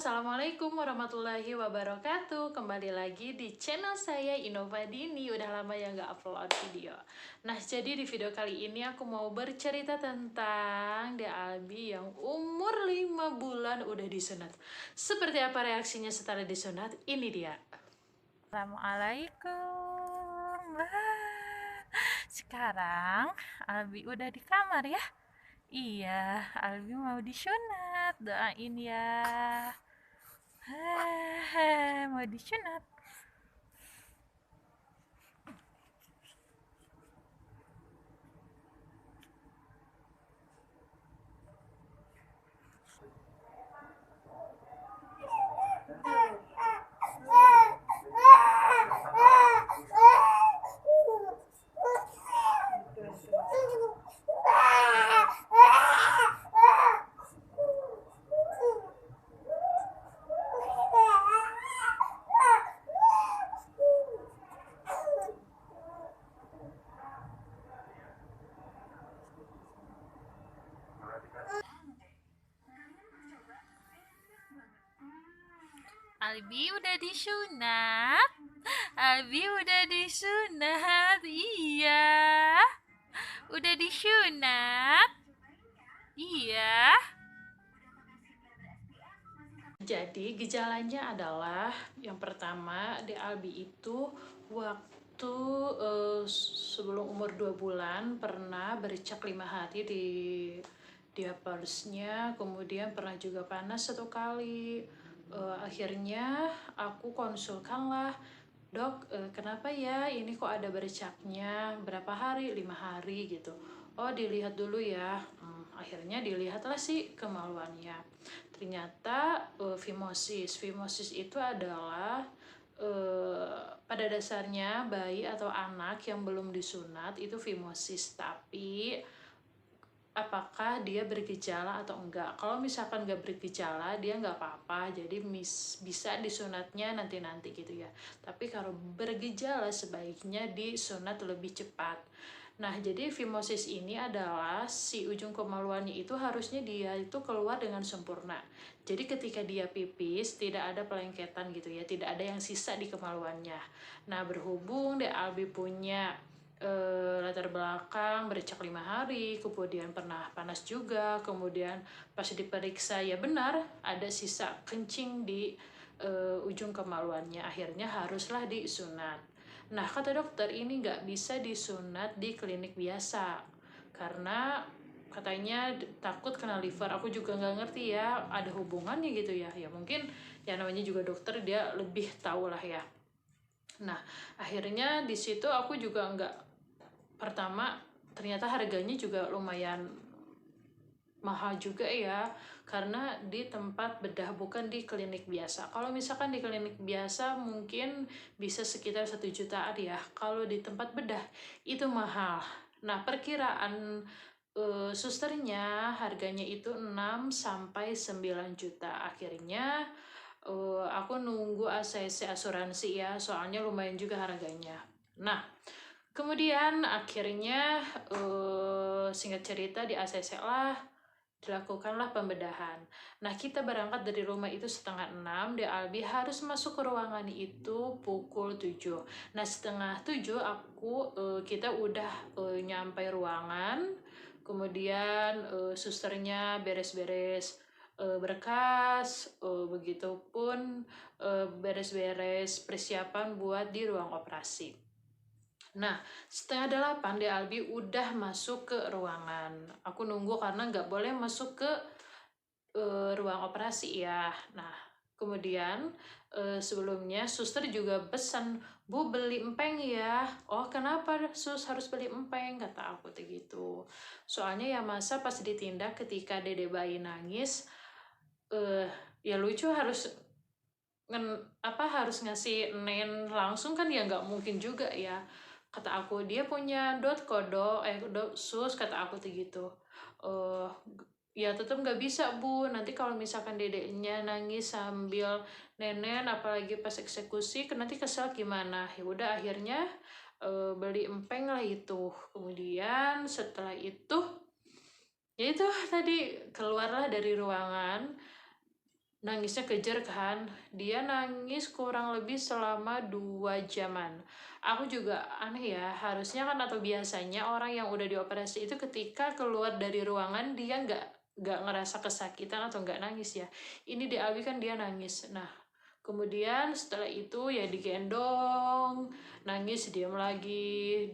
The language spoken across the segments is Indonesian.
Assalamualaikum warahmatullahi wabarakatuh. Kembali lagi di channel saya Innova Dini. Udah lama ya nggak upload video. Nah, jadi di video kali ini aku mau bercerita tentang Albi yang umur 5 bulan udah disunat. Seperti apa reaksinya setelah disunat? Ini dia. Assalamualaikum. Wah, sekarang Albi udah di kamar ya? Iya, Albi mau disunat. Doain ya. Mau disunat. Albi udah disunat. Albi udah disunat. Iya. Udah disunat. Iya. Jadi gejalanya adalah yang pertama Albi itu waktu sebelum umur 2 bulan pernah bercak 5 hari di diapersnya, kemudian pernah juga panas 1 kali. Akhirnya aku konsulkanlah, dok, kenapa ya ini kok ada bercaknya, berapa hari, 5 hari gitu. Oh, dilihat dulu ya. Akhirnya dilihatlah sih kemaluannya. Ternyata fimosis itu adalah pada dasarnya bayi atau anak yang belum disunat itu fimosis, tapi apakah dia bergejala atau enggak. Kalau misalkan nggak bergejala, dia nggak apa-apa, jadi bisa disunatnya nanti-nanti gitu ya. Tapi kalau bergejala sebaiknya disunat lebih cepat. Nah, jadi fimosis ini adalah si ujung kemaluannya itu harusnya dia itu keluar dengan sempurna. Jadi ketika dia pipis tidak ada pelengketan gitu ya, tidak ada yang sisa di kemaluannya. Nah, berhubung Albi punya latar belakang bercak 5 hari, kemudian pernah panas juga, kemudian pas diperiksa ya benar ada sisa kencing di ujung kemaluannya, akhirnya haruslah disunat. Nah, kata dokter ini nggak bisa disunat di klinik biasa karena katanya takut kena liver. Aku juga nggak ngerti ya ada hubungannya gitu ya, ya mungkin ya namanya juga dokter, dia lebih tahu lah ya. Nah, akhirnya di situ aku juga nggak, pertama ternyata harganya juga lumayan mahal juga ya, karena di tempat bedah bukan di klinik biasa. Kalau misalkan di klinik biasa mungkin bisa sekitar 1 jutaan ya, kalau di tempat bedah itu mahal. Nah, perkiraan susternya harganya itu 6 sampai 9 juta. Akhirnya aku nunggu ACC asuransi ya, soalnya lumayan juga harganya. Nah, kemudian akhirnya singkat cerita di ACC lah dilakukanlah pembedahan. Nah, kita berangkat dari rumah itu setengah 6, Albi harus masuk ke ruangan itu pukul 7. Nah, setengah 7 kita udah nyampe ruangan, kemudian susternya beres-beres berkas, begitupun beres-beres persiapan buat di ruang operasi. Nah, setengah 8 Albi udah masuk ke ruangan. Aku nunggu karena nggak boleh masuk ke ruang operasi ya. Nah, kemudian sebelumnya suster juga pesan, Bu beli empeng ya. Oh, kenapa sus harus beli empeng, kata aku gitu. Soalnya ya masa pas ditindak ketika dede bayi nangis, ya lucu harus harus ngasih nen langsung kan, ya nggak mungkin juga ya, kata aku. Dia punya sus, kata aku gitu. Ya tetap nggak bisa Bu, nanti kalau misalkan dedeknya nangis sambil nenen apalagi pas eksekusi nanti kesel gimana. Ya udah akhirnya beli empeng lah itu. Kemudian setelah itu ya itu tadi keluarlah dari ruangan. nangisnya kejer kan, dia nangis kurang lebih selama 2 jaman. Aku juga aneh ya, harusnya kan atau biasanya orang yang udah dioperasi itu ketika keluar dari ruangan dia nggak ngerasa kesakitan atau nggak nangis ya. Ini di Alwi kan dia nangis. Nah, kemudian setelah itu ya digendong, nangis diam lagi,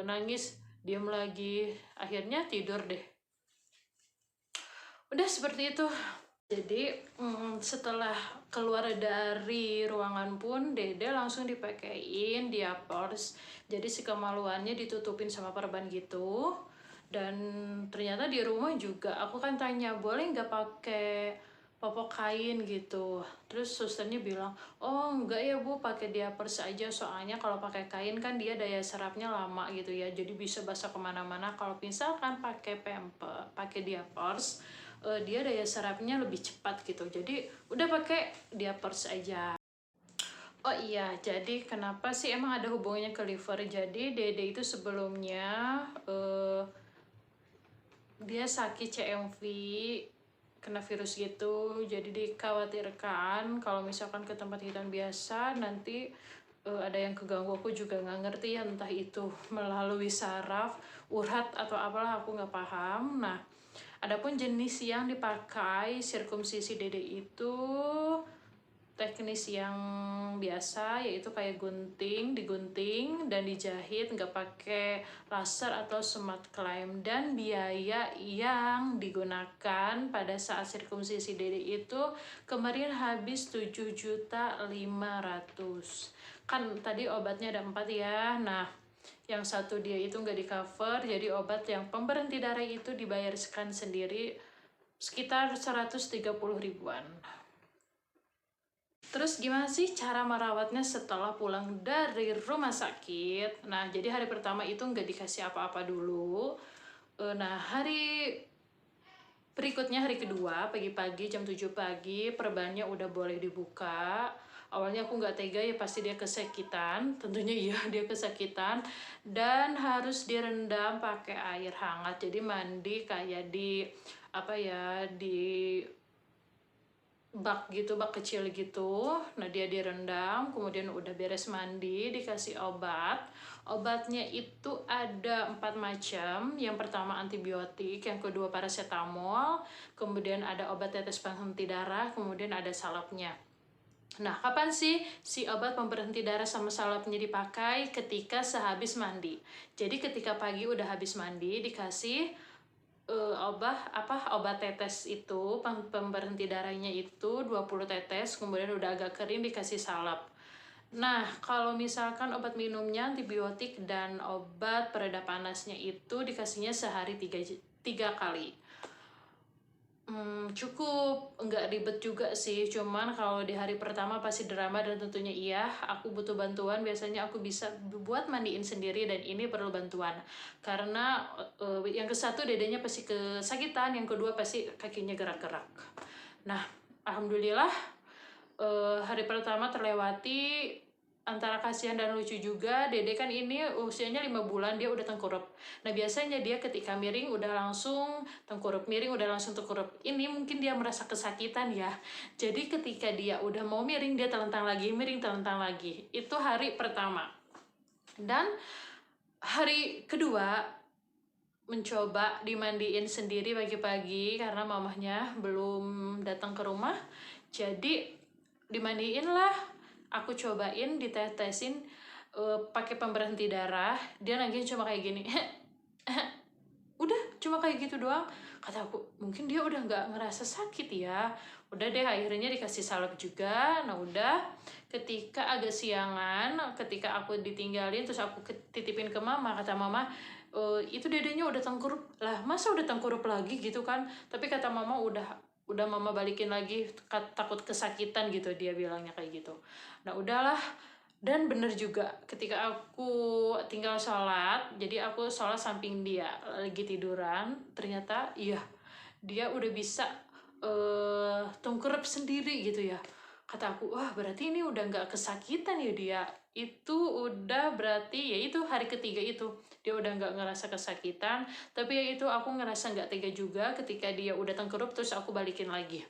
nangis diam lagi, akhirnya tidur deh. Udah seperti itu. Jadi setelah keluar dari ruangan pun Dede langsung dipakein diapers. Jadi si kemaluannya ditutupin sama perban gitu. Dan ternyata di rumah juga aku kan tanya boleh nggak pakai popok kain gitu. Terus susternya bilang, oh enggak ya bu, pakai diapers aja, soalnya kalau pakai kain kan dia daya serapnya lama gitu ya, jadi bisa basah kemana-mana. Kalau misalkan pakai pakai diapers, dia daya serapnya lebih cepat gitu, jadi udah pakai diapers aja. Oh iya, jadi kenapa sih emang ada hubungannya ke liver? Jadi Dede itu sebelumnya dia sakit CMV, kena virus gitu, jadi dikhawatirkan kalau misalkan ke tempat hitam biasa nanti ada yang keganggu. Aku juga nggak ngerti ya, entah itu melalui saraf, urat atau apalah, aku nggak paham. Nah, adapun jenis yang dipakai sirkumsisi Dede itu teknis yang biasa, yaitu kayak digunting dan dijahit, nggak pakai laser atau smart clamp. Dan biaya yang digunakan pada saat sirkumsisi Dede itu kemarin habis 7.500.000. Kan tadi obatnya ada 4 ya, nah yang satu dia itu nggak di cover, jadi obat yang pemberhenti darah itu dibayarkan sendiri sekitar 130 ribuan. Terus gimana sih cara merawatnya setelah pulang dari rumah sakit? Nah, jadi hari pertama itu nggak dikasih apa-apa dulu. Nah, hari berikutnya, hari kedua, pagi-pagi jam 7 pagi, perbannya udah boleh dibuka. Awalnya aku nggak tega ya, pasti dia kesakitan. Tentunya iya, dia kesakitan. Dan harus direndam pakai air hangat. Jadi mandi kayak di, apa ya, di bak gitu, bak kecil gitu. Nah, dia direndam, kemudian udah beres mandi, dikasih obat. Obatnya itu ada 4 macam. Yang pertama antibiotik, yang kedua paracetamol, kemudian ada obat tetes penghenti darah, kemudian ada salapnya. Nah, kapan sih si obat pemberhenti darah sama salapnya dipakai? Ketika sehabis mandi. Jadi ketika pagi udah habis mandi, dikasih obat tetes itu, pemberhenti darahnya itu 20 tetes, kemudian udah agak kering dikasih salap. Nah, kalau misalkan obat minumnya antibiotik dan obat pereda panasnya itu dikasihnya sehari 3 kali. Cukup, nggak ribet juga sih, cuman kalau di hari pertama pasti drama dan tentunya iya, aku butuh bantuan. Biasanya aku bisa buat mandiin sendiri dan ini perlu bantuan. Karena yang ke satu dedenya pasti kesakitan, yang kedua pasti kakinya gerak-gerak. Nah, alhamdulillah hari pertama terlewati. Antara kasihan dan lucu juga, Dede kan ini usianya 5 bulan, dia udah tengkurap. Nah, biasanya dia ketika miring udah langsung tengkurap, miring udah langsung tengkurap. Ini mungkin dia merasa kesakitan ya. Jadi ketika dia udah mau miring, dia telentang lagi, miring telentang lagi. Itu hari pertama. Dan hari kedua mencoba dimandiin sendiri pagi-pagi karena mamahnya belum datang ke rumah. Jadi dimandiin lah. Aku cobain ditetesin pakai pemberhenti darah. Dia nangis cuma kayak gini. Udah cuma kayak gitu doang. Kata aku, mungkin dia udah nggak ngerasa sakit ya. Udah deh, akhirnya dikasih salep juga. Nah udah, ketika agak siangan, ketika aku ditinggalin terus aku titipin ke mama, kata mama, itu dedenya udah tengkurup. Lah masa udah tengkurup lagi gitu kan? Tapi kata mama udah mama balikin lagi, takut kesakitan gitu, dia bilangnya kayak gitu. Nah udahlah. Dan bener juga, ketika aku tinggal sholat, jadi aku sholat samping dia lagi tiduran, ternyata iya, dia udah bisa tengkurap sendiri gitu ya. Kata aku, wah berarti ini udah nggak kesakitan ya dia. Itu udah berarti ya itu hari ketiga itu. Dia udah nggak ngerasa kesakitan, tapi ya itu aku ngerasa nggak tega juga ketika dia udah tengkurap terus aku balikin lagi.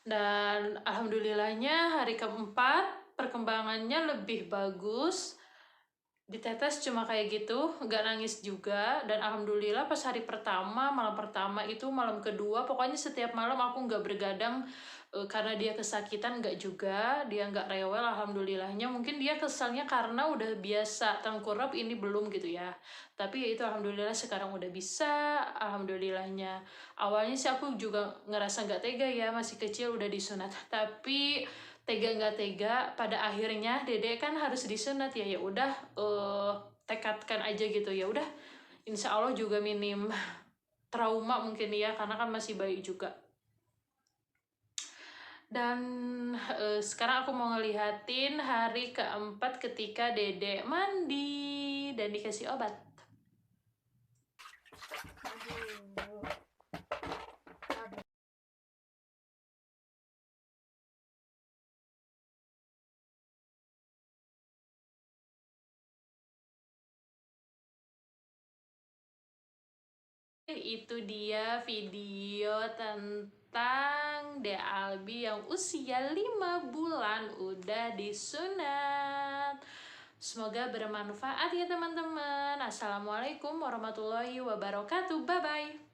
Dan alhamdulillahnya hari keempat perkembangannya lebih bagus. Ditetes cuma kayak gitu, nggak nangis juga. Dan alhamdulillah pas hari pertama, malam pertama itu, malam kedua, pokoknya setiap malam aku nggak bergadang. Karena dia kesakitan nggak juga, dia nggak rewel, alhamdulillahnya. Mungkin dia keselnya karena udah biasa tengkurap, ini belum gitu ya. Tapi ya itu alhamdulillah sekarang udah bisa, alhamdulillahnya. Awalnya sih aku juga ngerasa nggak tega ya, masih kecil udah disunat. Tapi tega nggak tega, pada akhirnya Dede kan harus disunat ya. Ya udah, tekadkan aja gitu, ya udah, insya Allah juga minim trauma mungkin ya, karena kan masih bayi juga. Dan sekarang aku mau ngelihatin hari keempat ketika Dede mandi dan dikasih obat. Itu dia video tentang De Albi yang usia 5 bulan udah disunat. Semoga bermanfaat ya teman-teman. Assalamualaikum warahmatullahi wabarakatuh. Bye-bye.